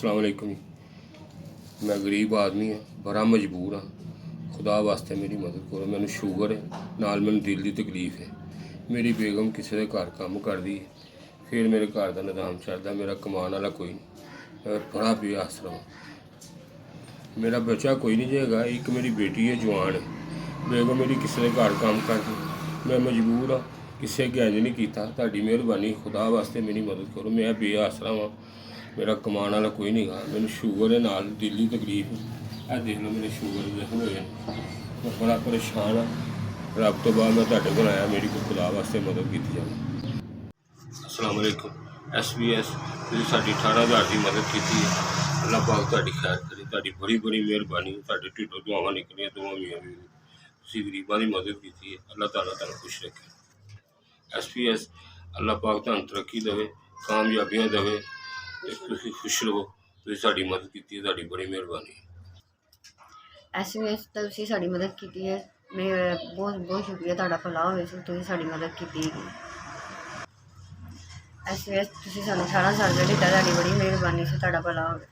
अस्सलाम वालेकुम। मैं गरीब आदमी हाँ, बड़ा मजबूर हाँ। खुदा वास्ते मेरी मदद करो। मैनू शुगर है, नाल मैनू दिल की तकलीफ है। मेरी बेगम किसी के घर काम करती है, फिर मेरे घर का निज़ाम चलता। मेरा कमान वाला कोई नहीं, मैं बड़ा बेआसरा हूँ। मेरा बच्चा कोई नहीं जाएगा। एक मेरी बेटी है, जवान है। बेगम मेरी किसी के घर काम करती। मैं मजबूर हाँ, किसी अगे इंज नहीं किया। तुहाडी मेहरबानी, खुदा वास्ते मेरी मदद करो। मैं बेआसरा हाँ, मेरा कमान वाला कोई नहीं गा। मैंने शुगर है, नाल दिल की तकलीफ है। देख लो मेरे शुगर जख्म हुए, मैं बड़ा परेशान हाँ। रब तो बाद मैं तुहाडे कोल आया, मेरी कोई खुदा वास्ते मदद की जाए। अस्सलाम वालेकुम। SBS तुसीं साडी 18,000 की मदद की है। अल्लाह पाक तुहाडी खैर करे। तुहाडी बड़ी बड़ी मेहरबानी। तुहाडे ढिड्डों दुआवां निकलियां, दुआ मियां बीवी। तुसीं गरीबां की मदद की है। अल्लाह ताला तुहानूं खुश रखे। SBS अल्लाह पाक तुहानूं तरक्की देवे, कामयाबियां देवे। तुसीं खुश रहो। तुसीं साडी मदद की है, तुहाडी बड़ी मेहरबानी। SBS तुसीं साडी मदद की है। मैं बहुत बहुत शुक्रिया, तुहाडा भला होवे। तुसीं साडी मदद की है। SBS तुसीं सानूं 18 साल दा दित्ता, तुहाडी बड़ी मेहरबानी से, तुहाडा भला होवे।